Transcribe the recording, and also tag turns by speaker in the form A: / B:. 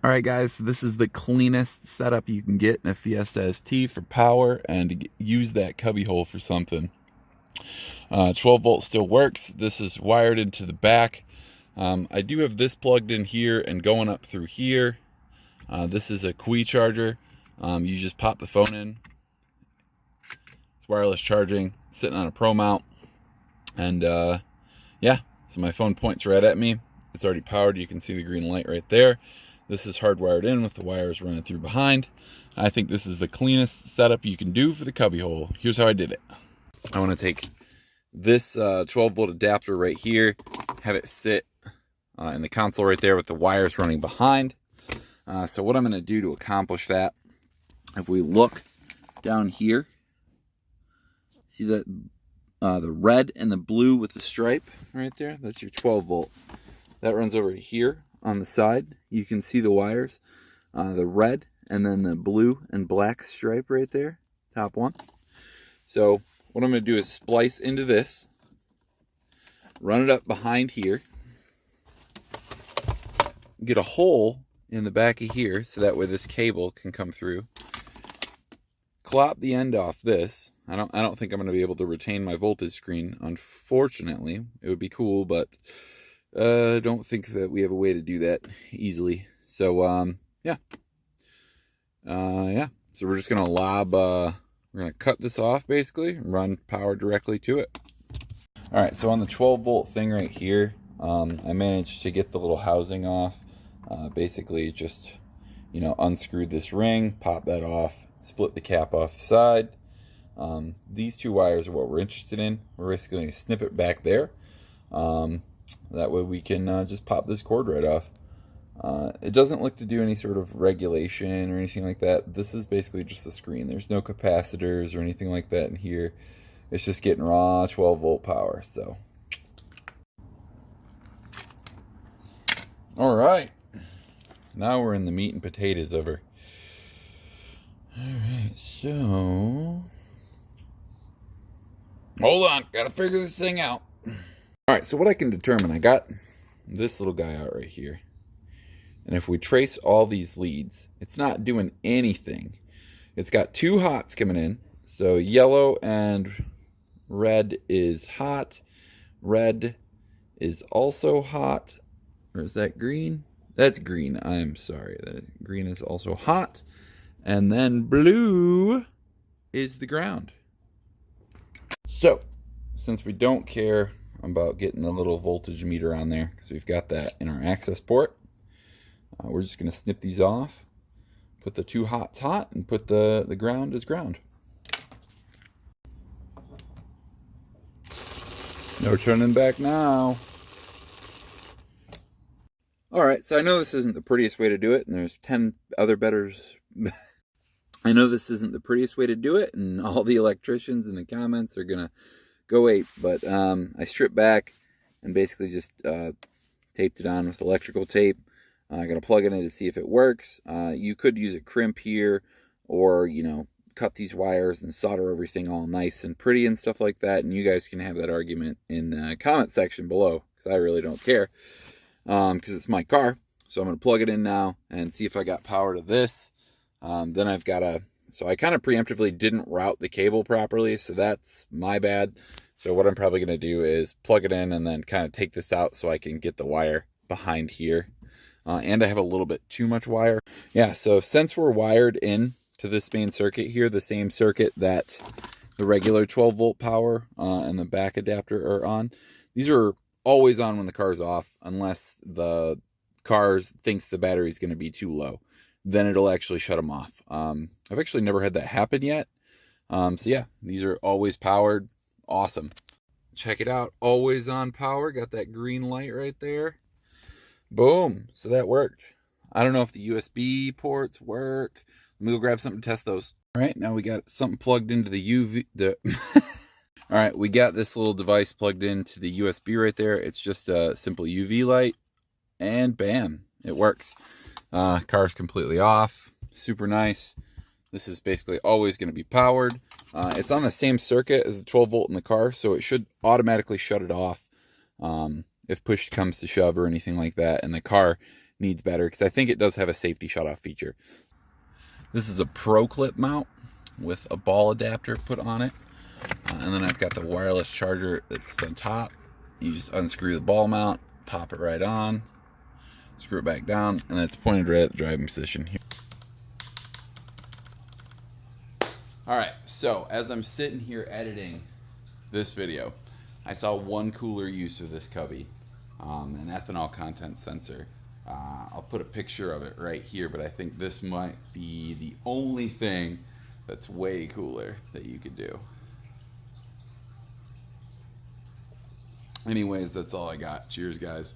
A: All right, guys, so this is the cleanest setup you can get in a Fiesta ST for power and to use that cubby hole for something. 12 volt still works. This is wired into the back. I do have this plugged in here and going up through here. This is a Cubby charger. You just pop the phone in. It's wireless charging, sitting on a Pro mount. And yeah, so my phone points right at me. It's already powered. You can see the green light right there. This is hardwired in with the wires running through behind. I think this is the cleanest setup you can do for the cubby hole. Here's how I did it. I want to take this 12 volt adapter right here, have it sit in the console right there with the wires running behind. So what I'm going to do to accomplish that, if we look down here, see that the red and the blue with the stripe right there? That's your 12 volt. That runs over to here on the side. You can see the wires, the red and then the blue and black stripe right there, top one. So what I'm going to do is splice into this, run it up behind here, get a hole in the back of here so that way this cable can come through, clop the end off this. I don't think I'm going to be able to retain my voltage screen, unfortunately. It would be cool, but I don't think that we have a way to do that easily. So yeah. So we're just going to we're going to cut this off basically and run power directly to it. All right, so on the 12 volt thing right here, I managed to get the little housing off. Basically just, unscrewed this ring, pop that off, split the cap off the side. These two wires are what we're interested in. We're basically going to snip it back there. That way we can just pop this cord right off. It doesn't look to do any sort of regulation or anything like that. This is basically just a screen. There's no capacitors or anything like that in here. It's just getting raw 12 volt power. So, all right. Now we're in the meat and potatoes of her. All right, so hold on, gotta figure this thing out. All right, so what I can determine, I got this little guy out right here. And if we trace all these leads, it's not doing anything. It's got two hots coming in. So yellow and red is hot. Red is also hot. Or is that green? That's green. I'm sorry. Green is also hot. And then blue is the ground. So, since we don't care about getting the little voltage meter on there, because we've got that in our access port, we're just going to snip these off, put the two hots hot, and put the ground as ground. No turning back now. Alright, so I know this isn't the prettiest way to do it, and there's 10 other betters. I know this isn't the prettiest way to do it, and all the electricians in the comments are going to go ape, but I stripped back and basically just taped it on with electrical tape. I'm going to plug it in to see if it works. You could use a crimp here or, cut these wires and solder everything all nice and pretty and stuff like that. And you guys can have that argument in the comment section below because I really don't care because it's my car. So I'm going to plug it in now and see if I got power to this. Then I've got so I kind of preemptively didn't route the cable properly. So that's my bad. So what I'm probably going to do is plug it in and then kind of take this out so I can get the wire behind here. And I have a little bit too much wire. Yeah, so since we're wired in to this main circuit here, the same circuit that the regular 12 volt power and the back adapter are on, these are always on when the car's off unless the car thinks the battery's going to be too low. Then it'll actually shut them off. I've actually never had that happen yet. So yeah, these are always powered. Awesome. Check it out. Always on power. Got that green light right there. Boom. So that worked. I don't know if the USB ports work. Let me go grab something to test those. All right, now we got something plugged into the All right, we got this little device plugged into the USB right there. It's just a simple UV light, and bam, it works. Car's completely off. Super nice. This is basically always going to be powered. It's on the same circuit as the 12 volt in the car, so it should automatically shut it off if push comes to shove or anything like that, and the car needs better, because I think it does have a safety shutoff feature. This is a Pro Clip mount with a ball adapter put on it. And then I've got the wireless charger that's on top. You just unscrew the ball mount, pop it right on, screw it back down, and it's pointed right at the driving position here. Alright, so as I'm sitting here editing this video, I saw one cooler use of this Cubby, an ethanol content sensor. I'll put a picture of it right here, but I think this might be the only thing that's way cooler that you could do. Anyways, that's all I got. Cheers, guys.